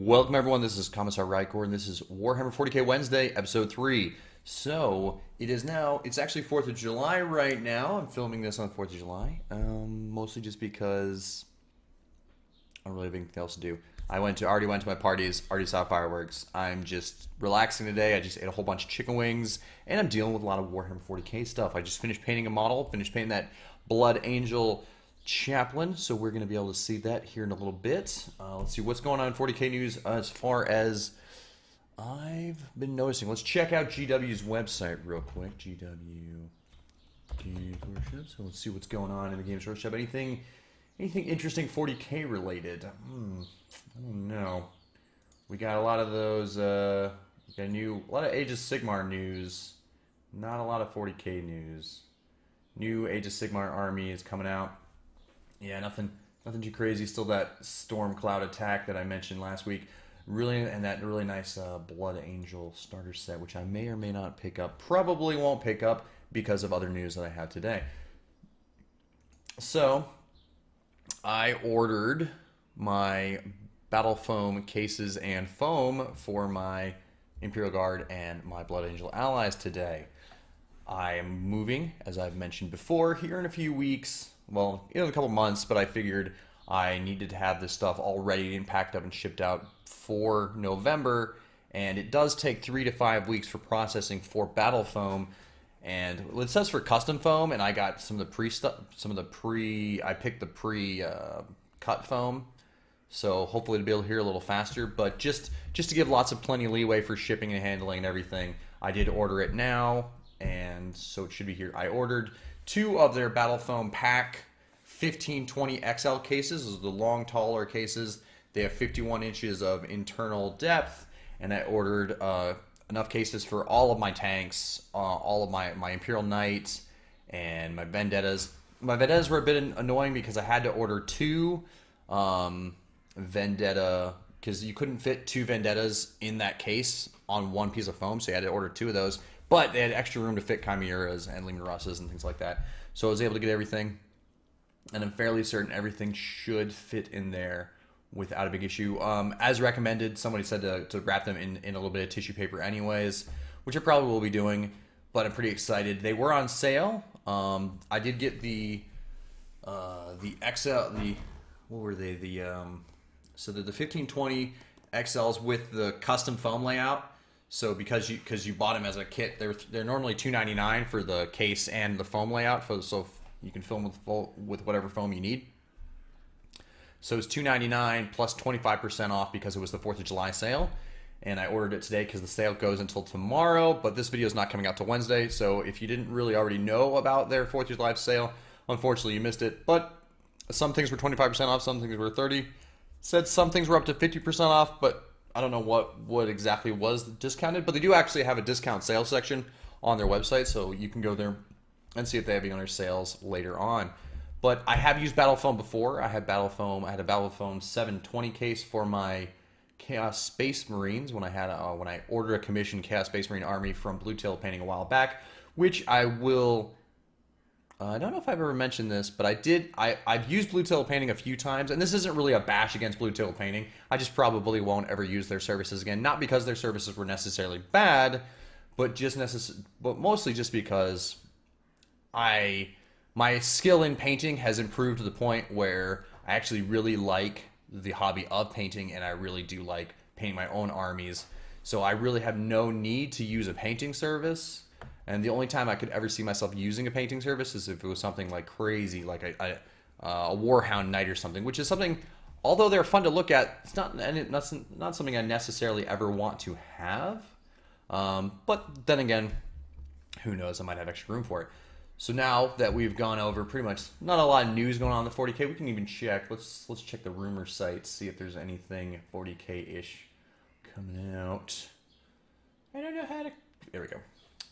Welcome everyone, this is Commissar Rycor, and this is Warhammer 40K Wednesday, Episode 3. So, it's actually 4th of July right now. I'm filming this on 4th of July, mostly just because I don't really have anything else to do. Already went to my parties, already saw fireworks. I'm just relaxing today. I just ate a whole bunch of chicken wings, and I'm dealing with a lot of Warhammer 40K stuff. I just finished painting a model, finished painting that Blood Angel Chaplain, so we're going to be able to see that here in a little bit. Let's see what's going on in 40K news as far as I've been noticing. Let's check out GW's website real quick. GW Games Workshop. So let's see what's going on in the Games Workshop. Anything interesting 40K related? I don't know. We got a lot of those. We got a lot of Age of Sigmar news. Not a lot of 40K news. New Age of Sigmar army is coming out. Yeah, nothing too crazy. Still that Storm Cloud attack that I mentioned last week. And that really nice Blood Angel starter set, which I may or may not pick up. Probably won't pick up because of other news that I have today. So, I ordered my Battle Foam cases and foam for my Imperial Guard and my Blood Angel allies today. I am moving, as I've mentioned before, here in a few weeks. Well, in a couple months, but I figured I needed to have this stuff all ready and packed up and shipped out for November. And it does take 3 to 5 weeks for processing for Battle Foam. And it says for custom foam, and I got some of the I picked the pre-cut foam. So hopefully to be able to hear a little faster. But just to give plenty of leeway for shipping and handling and everything, I did order it now. And so it should be here. I ordered 2 of their Battle Foam Pack 1520 XL cases. Those are the long, taller cases. They have 51 inches of internal depth. And I ordered enough cases for all of my tanks, all of my Imperial Knights, and my Vendettas. My Vendettas were a bit annoying because I had to order 2 Vendetta, because you couldn't fit 2 Vendettas in that case on one piece of foam, so you had to order 2 of those. But they had extra room to fit Chimeras and Leman Russes and things like that. So I was able to get everything. And I'm fairly certain everything should fit in there without a big issue. As recommended, somebody said to wrap them in a little bit of tissue paper anyways, which I probably will be doing. But I'm pretty excited. They were on sale. I did get the XL, what were they? So the 1520 XLs with the custom foam layout. So because you bought them as a kit, they're normally $2.99 for the case and the foam layout, so you can film with whatever foam you need. So it's $2.99 plus 25% off because it was the 4th of July sale, and I ordered it today because the sale goes until tomorrow. But this video is not coming out till Wednesday, so if you didn't really already know about their 4th of July sale, unfortunately you missed it. But some things were 25% off, some things were 30%. Said some things were up to 50% off, but I don't know what exactly was discounted, but they do actually have a discount sales section on their website, so you can go there and see if they have any other sales later on. But I have used Battle Foam before. I had a Battle Foam 720 case for my Chaos Space Marines when I ordered a commissioned Chaos Space Marine army from Blue Tail Painting a while back, which I will. I don't know if I've ever mentioned this, but I've used Blue Tail Painting a few times, and this isn't really a bash against Blue Tail Painting. I just probably won't ever use their services again. Not because their services were necessarily bad, but mostly just because my skill in painting has improved to the point where I actually really like the hobby of painting, and I really do like painting my own armies. So I really have no need to use a painting service. And the only time I could ever see myself using a painting service is if it was something like crazy, like a Warhound Knight or something, which is something, although they're fun to look at, it's not something I necessarily ever want to have. But then again, who knows, I might have extra room for it. So now that we've gone over pretty much, not a lot of news going on in the 40K, we can even check. Let's check the rumor site, see if there's anything 40K-ish coming out. I don't know how to... There we go.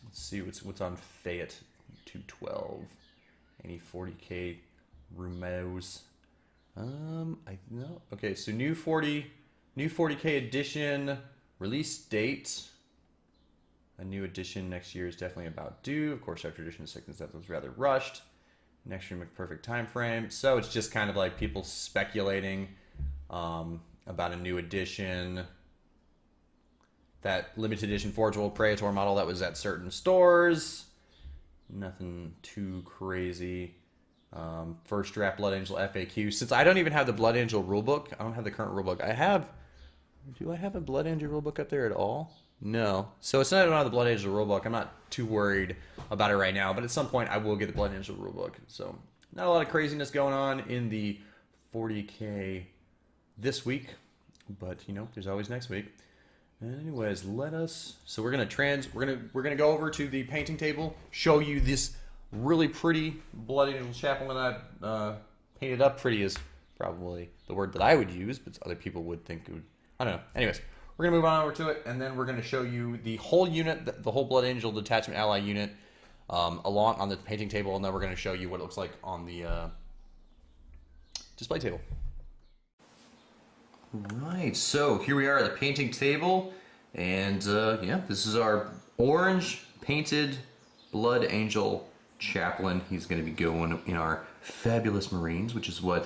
Let's see what's on Fayette 212. Any 40K rumors? I know. Okay, so new 40K edition release date. A new edition next year is definitely about due. Of course, our tradition of sickness death was rather rushed. Next year, perfect time frame. So it's just kind of like people speculating. about a new edition. That limited edition Forge World Praetor model that was at certain stores. Nothing too crazy. First draft Blood Angel FAQ. Since I don't even have the Blood Angel rulebook, I don't have the current rulebook. Do I have a Blood Angel rulebook up there at all? No. So it's not on the Blood Angel rulebook. I'm not too worried about it right now, but at some point I will get the Blood Angel rulebook. So not a lot of craziness going on in the 40K this week, but you know, there's always next week. Anyways, so we're gonna go over to the painting table, show you this really pretty Blood Angel chaplain that I painted up. Pretty is probably the word that I would use, but other people would think it would. I don't know. Anyways, we're gonna move on over to it, and then we're gonna show you the whole unit, the whole Blood Angel Detachment Ally unit, along on the painting table, and then we're gonna show you what it looks like on the display table. Right, so here we are at the painting table, and yeah, this is our orange painted Blood Angel chaplain. He's going to be going in our Fabulous Marines, which is what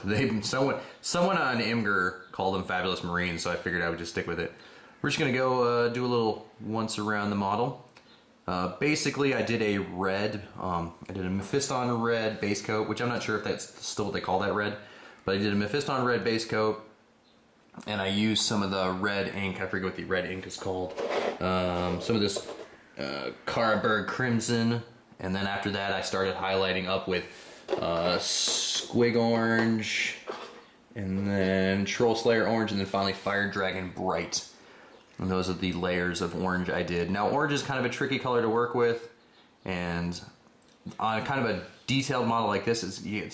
someone on Imgur called them, Fabulous Marines, so I figured I would just stick with it. We're just going to go do a little once around the model. Basically, I did a red, I did a Mephiston red base coat, which I'm not sure if that's still what they call that red, but I did a Mephiston red base coat. And I used some of the red ink, I forget what the red ink is called, some of this Carberg Crimson, and then after that I started highlighting up with Squig Orange, and then Troll Slayer Orange, and then finally Fire Dragon Bright. And those are the layers of orange I did. Now orange is kind of a tricky color to work with, and on kind of a detailed model like this, it's you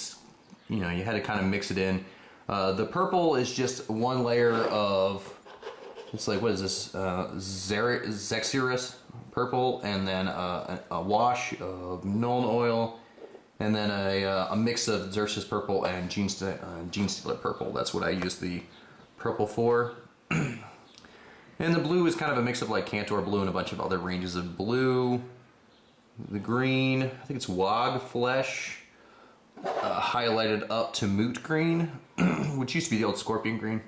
know, you had to kind of mix it in. The purple is just one layer of, it's like, what is this, Zexurus purple, and then a wash of Nuln Oil, and then a mix of Xerxes purple and Gene Stealer purple. That's what I use the purple for. And the blue is kind of a mix of like Cantor blue and a bunch of other ranges of blue. The green, I think it's Wog Flesh. Highlighted up to Moot Green, which used to be the old Scorpion Green.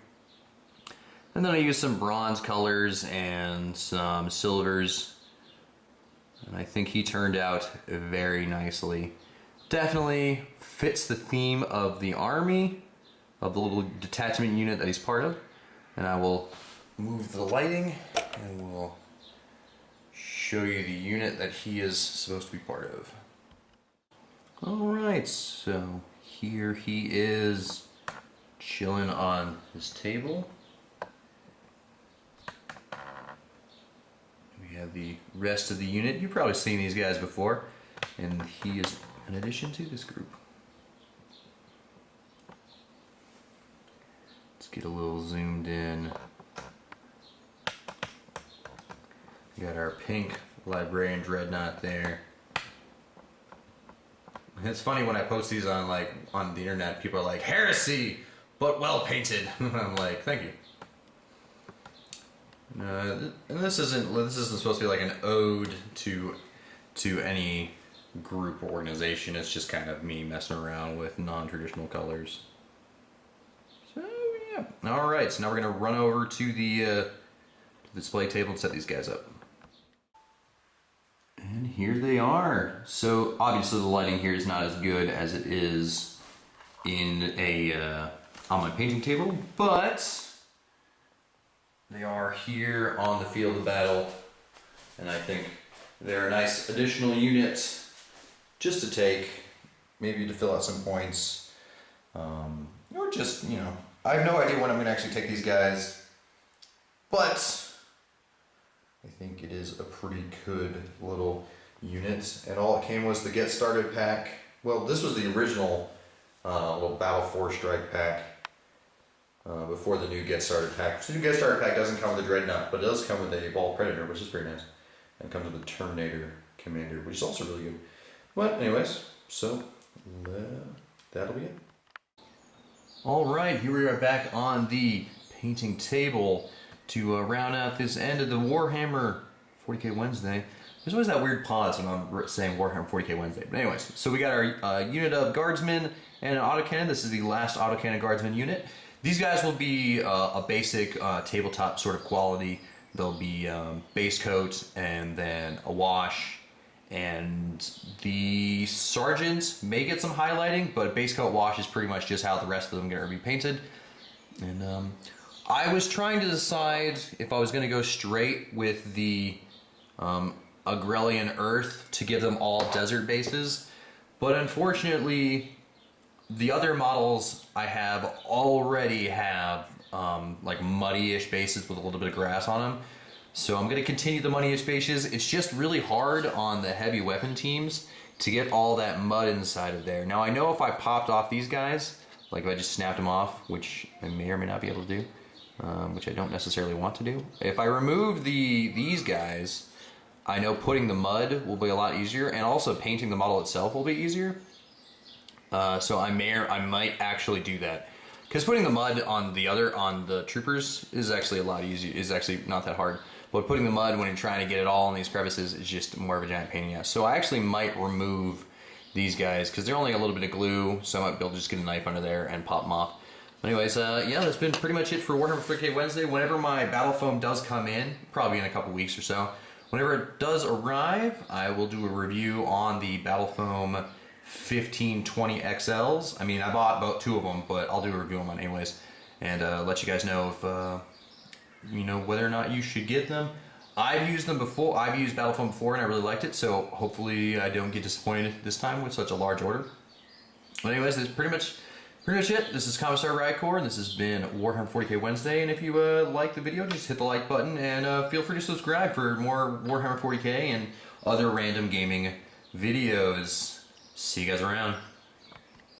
And then I used some bronze colors and some silvers. And I think he turned out very nicely. Definitely fits the theme of the army, of the little detachment unit that he's part of. And I will move the lighting and we'll show you the unit that he is supposed to be part of. Alright, so here he is chilling on his table. We have the rest of the unit. You've probably seen these guys before, and he is an addition to this group. Let's get a little zoomed in. We got our pink Librarian Dreadnought there. It's funny when I post these on the internet, people are like, heresy, but well painted. I'm like, thank you. And this isn't supposed to be like an ode to any group or organization. It's just kind of me messing around with non-traditional colors. So yeah. All right. So now we're gonna run over to the display table and set these guys up. And here they are. So obviously the lighting here is not as good as it is in on my painting table, but they are here on the field of battle, and I think they're a nice additional unit just to take, maybe to fill out some points, or just, you know, I have no idea when I'm going to actually take these guys, but I think it is a pretty good little unit, and all it came was the Get Started pack. Well, this was the original little Battle 4 Strike pack before the new Get Started pack. So the new Get Started pack doesn't come with a Dreadnought, but it does come with a Ball Predator, which is pretty nice, and comes with a Terminator Commander, which is also really good. But anyways, so that'll be it. All right, here we are back on the painting table to round out this end of the Warhammer 40K Wednesday. There's always that weird pause when I'm saying Warhammer 40K Wednesday. But anyways, so we got our unit of guardsmen and an autocannon. This is the last autocannon guardsman unit. These guys will be a basic tabletop sort of quality. They'll be base coat and then a wash. And the sergeants may get some highlighting, but base coat wash is pretty much just how the rest of them get repainted. And I was trying to decide if I was going to go straight with the Agrelian Earth to give them all desert bases, but unfortunately the other models I have already have like muddy-ish bases with a little bit of grass on them. So I'm going to continue the muddy-ish bases. It's just really hard on the heavy weapon teams to get all that mud inside of there. Now I know if I popped off these guys, like if I just snapped them off, which I may or may not be able to do, which I don't necessarily want to do. If I remove these guys, I know putting the mud will be a lot easier, and also painting the model itself will be easier. So I might actually do that, because putting the mud on the troopers is actually a lot easier. Is actually not that hard. But putting the mud when you're trying to get it all in these crevices is just more of a giant pain in the ass. So I actually might remove these guys because they're only a little bit of glue. So I might be able to just get a knife under there and pop them off. But anyways, yeah, that's been pretty much it for Warhammer 40K Wednesday. Whenever my battle foam does come in, probably in a couple weeks or so, whenever it does arrive, I will do a review on the battle foam 1520 XLs. I mean, I bought about 2 of them, but I'll do a review on them anyways, and let you guys know if you know whether or not you should get them. I've used them before. I've used battle foam before, and I really liked it. So hopefully, I don't get disappointed this time with such a large order. But anyways, that's pretty much it. This is Commissar Rycor, and this has been Warhammer 40K Wednesday. And if you like the video, just hit the like button, and feel free to subscribe for more Warhammer 40K and other random gaming videos. See you guys around.